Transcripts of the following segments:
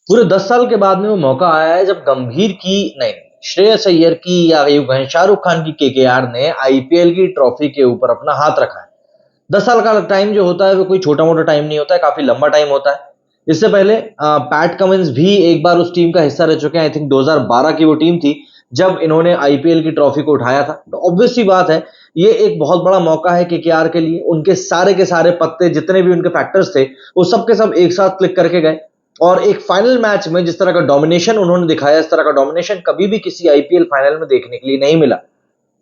पूरे 10 साल के बाद में वो मौका आया है जब गंभीर की नहीं, श्रेयस अय्यर की या यूं कहें शाहरुख खान की केकेआर ने आईपीएल की ट्रॉफी के ऊपर अपना हाथ रखा है। 10 साल का टाइम जो होता है वो कोई छोटा-मोटा टाइम नहीं होता है, काफ़ी लंबा टाइम होता है। इससे पहले पैट कमिंस भी एक बार उस टीम का हिस्सा रह चुके हैं। आई थिंक 2012 की वो टीम थी, जब इन्होंने आईपीएल की ट्रॉफी को उठाया था। तो ऑब्वियस सी बात है, ये एक बहुत बड़ा मौका है केकेआर के लिए। उनके सारे के सारे पत्ते जितने भी उनके फैक्टर्स थे, वो सब के सब एक साथ क्लिक करके गए और एक फाइनल मैच में जिस तरह का डोमिनेशन उन्होंने दिखाया, इस तरह का डोमिनेशन कभी भी किसी आईपीएल फाइनल में देखने के लिए नहीं मिला।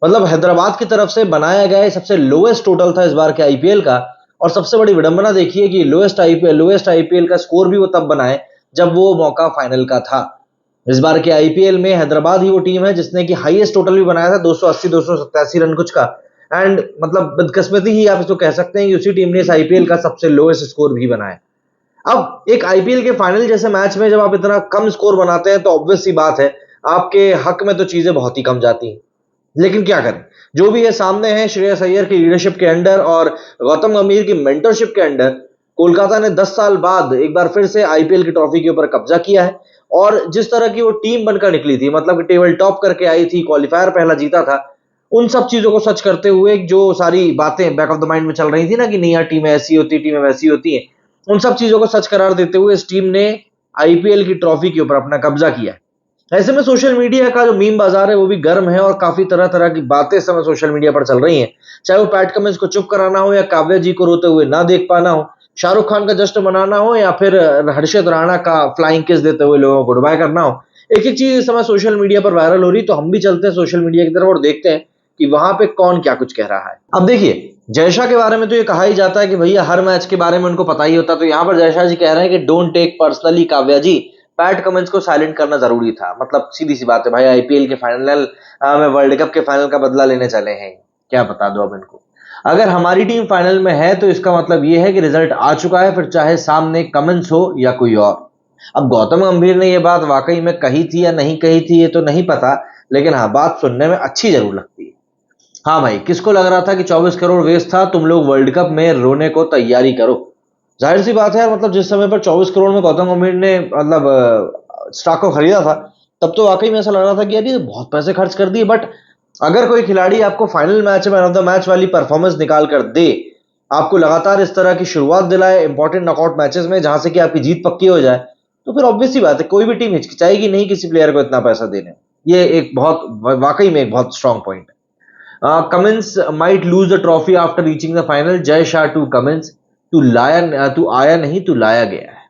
मतलब हैदराबाद की तरफ से बनाया गया सबसे लोएस्ट टोटल था इस बार के आईपीएल का। और सबसे बड़ी विडंबना देखिए कि लोएस्ट आईपीएल का स्कोर भी वो तब बनाए जब वो मौका फाइनल का था। इस बार के आईपीएल में हैदराबाद ही वो टीम है जिसने कि हाईएस्ट टोटल भी बनाया था, 280 287 रन कुछ का। एंड मतलब बदकिस्मती ही आप इसको कह सकते हैं कि उसी टीम ने इस आईपीएल का सबसे लोएस्ट स्कोर भी बनाया। अब एक आईपीएल के फाइनल जैसे मैच में जब आप इतना कम स्कोर बनाते हैं तो ऑब्वियस सी बात है, आपके हक में तो चीजें बहुत ही कम जाती हैं। लेकिन क्या करें, जो भी है सामने है, श्रेयस अय्यर की लीडरशिप के अंडर और गौतम गंभीर की मेंटरशिप के अंडर कोलकाता ने 10 साल बाद एक बार फिर से आईपीएल की ट्रॉफी के ऊपर कब्जा किया है। और जिस तरह की वो टीम बनकर निकली थी, मतलब कि टेबल टॉप करके आई थी, क्वालिफायर पहला जीता था, उन सब चीजों को सच करते हुए जो सारी बातें बैक ऑफ द माइंड में चल रही थी ना कि नहीं यार टीमें ऐसी होती, टीमें वैसी होती हैं, उन सब चीजों को सच करार देते हुए इस टीम ने आईपीएल की ट्रॉफी के ऊपर अपना कब्जा किया है। ऐसे में सोशल मीडिया का जो मीम बाजार है वो भी गर्म है और काफी तरह तरह की बातें इस समय सोशल मीडिया पर चल रही हैं। चाहे वो पैट कमिंस को चुप कराना हो या काव्या जी को रोते हुए ना देख पाना हो, शाहरुख खान का जश्न मनाना हो या फिर हर्षित राणा का फ्लाइंग किस देते हुए लोगों को गुड बाय करना हो, एक एक चीज इस समय सोशल मीडिया पर वायरल हो रही। तो हम भी चलते हैं सोशल मीडिया की तरफ और देखते हैं कि वहां पे कौन क्या कुछ कह रहा है। अब देखिए, जयशा के बारे में तो ये कहा ही जाता है कि भैया हर मैच के बारे में उनको पता ही होता। तो यहाँ पर जयशा जी कह रहे हैं कि don't take personally Kavya ji, Pat Cummins को साइलेंट करना जरूरी था। मतलब सीधी सी बात है भाई, आईपीएल के फाइनल में वर्ल्ड कप के फाइनल का बदला लेने चले हैं, क्या बता दो अब इनको। अगर हमारी टीम फाइनल में है तो इसका मतलब यह है कि रिजल्ट आ चुका है, फिर चाहे सामने कमिंस हो या कोई और। अब गौतम गंभीर ने यह बात वाकई में कही थी या नहीं कही थी ये तो नहीं पता, लेकिन हाँ, बात सुनने में अच्छी जरूर लगती है। हाँ भाई, किसको लग रहा था कि 24 करोड़ वेस्ट था, तुम लोग वर्ल्ड कप में रोने को तैयारी करो। जाहिर सी बात है यार, मतलब जिस समय पर 24 करोड़ में गौतम गंभीर ने मतलब स्टॉक को खरीदा था, तब तो वाकई में ऐसा लग रहा था कि यार ये बहुत पैसे खर्च कर दिए। बट अगर कोई खिलाड़ी आपको फाइनल मैच में मैन ऑफ द मैच वाली परफॉर्मेंस निकाल कर दे, आपको लगातार इस तरह की शुरुआत दिलाए इंपॉर्टेंट नॉकआउट मैचेस में जहां से कि आपकी जीत पक्की हो जाए, तो फिर ऑब्वियस सी बात है कोई भी टीम हिचकिचाएगी नहीं किसी प्लेयर को इतना पैसा देने में। ये एक बहुत वाकई में एक बहुत स्ट्रांग पॉइंट है। Cummins might lose the trophy after reaching the final. Jay Shah to Cummins, तू आया नहीं, तू लाया गया है।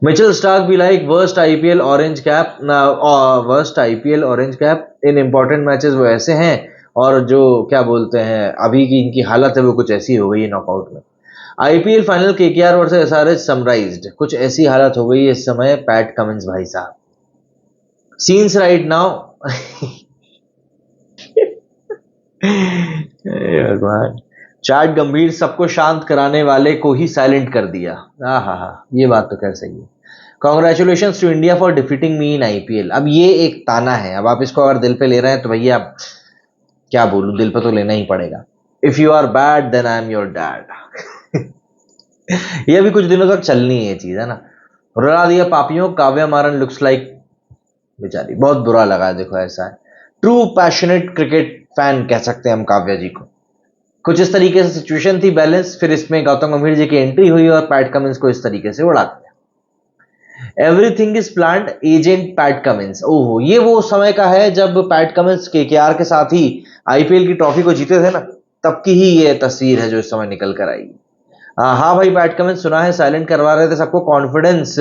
मिचेल स्टार्क भी like worst IPL orange cap in important matches वो ऐसे हैं। और जो क्या बोलते हैं अभी की इनकी हालत है वो कुछ ऐसी हो गई है नॉकआउट में। IPL final KKR versus SRH summarised, कुछ ऐसी हालत हो गई है इस समय पैट कमिंस भाई साहब। सीन्स राइट नाउ भगवान, चैट गंभीर सबको शांत कराने वाले को ही साइलेंट कर दिया। हाँ, ये बात तो खैर सही है। Congratulation to India for defeating me in IPL. अब ये एक ताना है, अब आप इसको अगर दिल पे ले रहे हैं तो भैया आप क्या बोलूं, दिल पे तो लेना ही पड़ेगा। If you are bad then I am your dad. ये अभी कुछ दिनों तक चलनी है ये चीज, है ना। रुला दिया पापियों, काव्या मारन लुक्स लाइक, बेचारी बहुत बुरा लगा। देखो ऐसा है, ट्रू पैशनेट क्रिकेट फैन कह सकते हैं हम काव्या जी को। कुछ इस तरीके से सिचुएशन थी बैलेंस, फिर इसमें गौतम गंभीर जी की एंट्री हुई और पैट कमिंस को इस तरीके से उड़ा दिया। Everything is planned agent PAT Cummins. ओहो, ये वो समय का है जब पैट कमिंस केकेआर के साथ ही आईपीएल की ट्रॉफी को जीते थे ना, तब की ही ये तस्वीर है जो इस समय निकल कर आई। हाँ भाई, पैट कमिंस सुना है साइलेंट करवा रहे थे सबको, कॉन्फिडेंस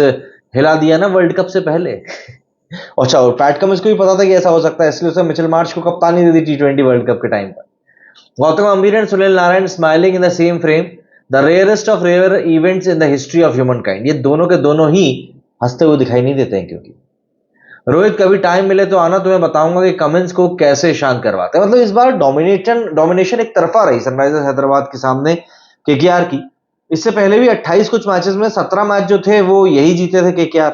हिला दिया ना वर्ल्ड कप से पहले। अच्छा, और पैट कमिंस को भी पता था कि ऐसा हो सकता है, इसलिए उसने मिचेल मार्श को कप्तानी दे दी टी20 वर्ल्ड कप के टाइम पर। Gautam Gambhir and Sunil Narine smiling in the same frame, the rarest of rare events in the history of humankind. ये दोनों के दोनों ही हंसते हुए दिखाई नहीं देते हैं। क्योंकि रोहित, कभी टाइम मिले तो आना, तुम्हें बताऊंगा कि कमिंस को कैसे शांत करवाते हैं। मतलब इस बार डोमिनेशन एक तरफा रही सनराइजर्स हैदराबाद के सामने केकेआर की। इससे पहले भी 28 कुछ मैचेस में 17 मैच जो थे वो यही जीते थे केकेआर।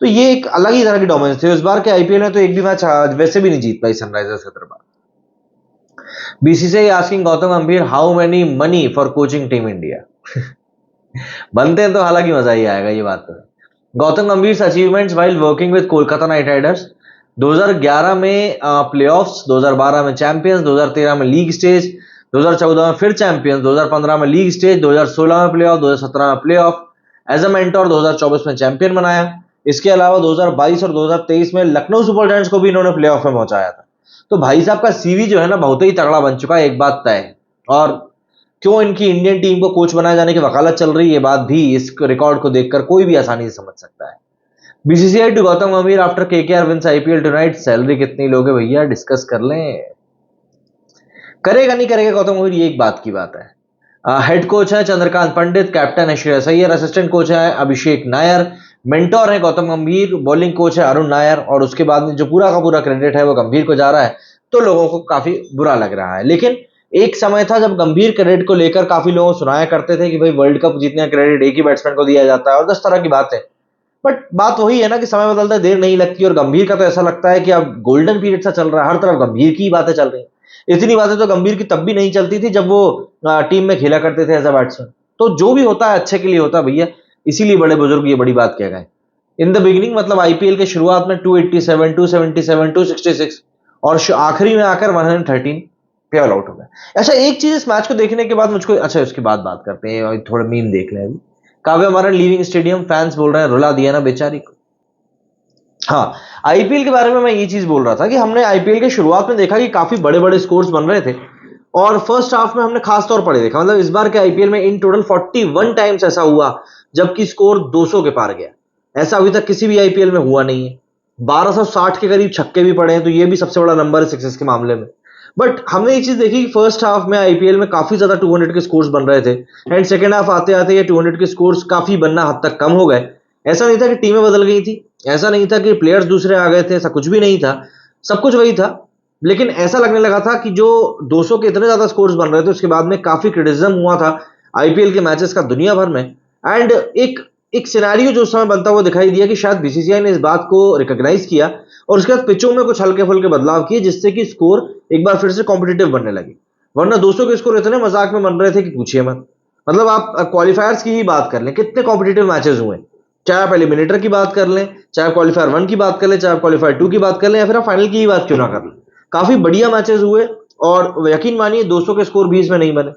तो ये एक अलग ही तरह की डोमिनेंस थी। इस बार के आईपीएल में तो एक भी मैच वैसे भी नहीं जीत पाई Sunrisers Hyderabad. BCCI asking Gautam Gambhir how many money for coaching team India. बनते हैं तो हालांकि मजा ही आएगा, ये बात तो है। गौतम गंभीर achievements while working with Kolkata night Riders. 2011 में प्लेऑफ्स, 2012 में चैंपियंस, 2013 में लीग स्टेज, 2014 में फिर चैंपियंस, 2015 में लीग स्टेज, 2016 में प्लेऑफ, 2017 में प्लेऑफ, एज अ मेंटोर 2024 में चैंपियन बनाया। इसके अलावा 2022 और 2023 में लखनऊ सुपर जायंट्स को भी इन्होंने प्लेऑफ में पहुंचाया था। तो भाई साहब का सीवी जो है ना बहुत ही तगड़ा बन चुका है, एक बात तय है। और क्यों इनकी इंडियन टीम को कोच बनाए जाने की वकालत चल रही है, ये बात भी इस रिकॉर्ड को देखकर कोई भी आसानी से समझ सकता है। BCCI to Gautam Gambhir after KKR wins IPL tonight. Salary कितनी लोगे भैया, डिस्कस कर लें। करेगा नहीं करेगा गौतम गंभीर, ये एक बात की बात है। हेड कोच है चंद्रकांत पंडित, कैप्टन है श्रेयस अय्यर, असिस्टेंट कोच है अभिषेक नायर, मेंटोर है गौतम गंभीर, बॉलिंग कोच है अरुण नायर, और उसके बाद में जो पूरा का पूरा क्रेडिट है वो गंभीर को जा रहा है। तो लोगों को काफी बुरा लग रहा है, लेकिन एक समय था जब गंभीर क्रेडिट को लेकर काफी लोगों को सुनाया करते थे कि भाई वर्ल्ड कप जीतने का क्रेडिट एक ही बैट्समैन को दिया जाता है और 10 तरह की बातें। बट बात वही है ना कि समय बदलता है, देर नहीं लगती। और गंभीर का तो ऐसा लगता है कि अब गोल्डन पीरियड सा चल रहा है, हर तरफ गंभीर की बातें चल रही हैं। इतनी बातें तो गंभीर की तब भी नहीं चलती थी जब वो टीम में खेला करते थे एज अ बैट्समैन। तो जो भी होता है अच्छे के लिए होता है भैया, इसीलिए बड़े बुजुर्ग ये बड़ी बात कह गए। इन द बिगिनिंग मतलब आईपीएल के शुरुआत में 287, 277, 266 और आखिरी में आकर 113 पे ऑल आउट हो गए। अच्छा, एक चीज इस मैच को देखने के बाद मुझको, अच्छा उसके बाद बात करते हैं और थोड़ा मीम देख लें अभी। काव्या मारन लीविंग स्टेडियम, फैंस बोल रहे हैं रुला दिया ना बेचारी को। हाँ, आईपीएल के बारे में मैं ये चीज बोल रहा था कि हमने आईपीएल के शुरुआत में देखा कि काफी बड़े बड़े स्कोर्स बन रहे थे और फर्स्ट हाफ में हमने खास तौर पर देखा, मतलब इस बार के आईपीएल में इन टोटल 41 टाइम्स ऐसा हुआ जबकि स्कोर 200 के पार गया। ऐसा अभी तक किसी भी आईपीएल में हुआ नहीं है। 1260 के करीब छक्के भी पड़े हैं, तो ये भी सबसे बड़ा नंबर है सिक्सेस के मामले में। बट हमने एक चीज देखी कि फर्स्ट हाफ में आईपीएल में काफी ज्यादा 200 के स्कोर्स बन रहे थे एंड सेकेंड हाफ आते आते ये 200 के स्कोर्स काफी बनना हद तक कम हो गए। ऐसा नहीं था कि टीमें बदल गई थी, ऐसा नहीं था कि प्लेयर्स दूसरे आ गए थे, ऐसा कुछ भी नहीं था, सब कुछ वही था। लेकिन ऐसा लगने लगा था कि जो 200 के इतने ज्यादा स्कोर्स बन रहे थे उसके बाद में काफी क्रिटिसिज्म हुआ था आईपीएल के मैचेस का दुनिया भर में। एंड एक एक सिनेरियो जो उस समय बनता हुआ दिखाई दिया कि शायद बीसीसीआई ने इस बात को रिकॉग्नाइज किया और उसके बाद पिचों में कुछ हल्के फुल्के बदलाव किए जिससे कि स्कोर एक बार फिर से कॉम्पिटिटिव बनने लगे। वरना 200 के स्कोर इतने मजाक में बन रहे थे कि पूछिए मत। मतलब आप क्वालिफायर्स की ही बात कर लें, कितने कॉम्पिटिटिव मैचेस हुए, चाहे आप एलिमिनेटर की बात कर लें, चाहे आप क्वालिफायर 1 की बात कर लें, चाहे आप क्वालिफायर 2 की बात कर लें, या फिर आप फाइनल की ही बात क्यों ना कर लें, काफी बढ़िया मैचेस हुए। और यकीन मानिए 200 के स्कोर भी इसमें नहीं बने।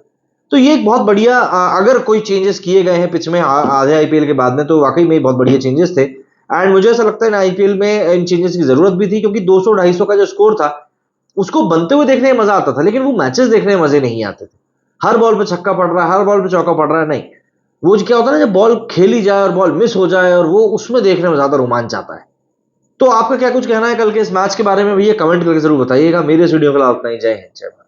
तो ये एक बहुत बढ़िया, अगर कोई चेंजेस किए गए हैं पिच में आधे आईपीएल के बाद में, तो वाकई में बहुत बढ़िया चेंजेस थे। एंड मुझे ऐसा लगता है आईपीएल में इन चेंजेस की जरूरत भी थी, क्योंकि 200-250 का जो स्कोर था उसको बनते हुए देखने में मजा आता था, लेकिन वो मैचेस देखने में मजे नहीं आते थे। हर बॉल पे छक्का पड़ रहा है, हर बॉल पे चौका पड़ रहा है, नहीं। वो क्या होता है ना, जब बॉल खेली जाए और बॉल मिस हो जाए, और वो उसमें देखने में ज्यादा रोमांच आता है। तो आपका क्या कुछ कहना है कल के इस मैच के बारे में भैया, कमेंट करके जरूर बताइएगा। मेरे इस वीडियो के लिए इतना ही। जय हिंद, जय भारत।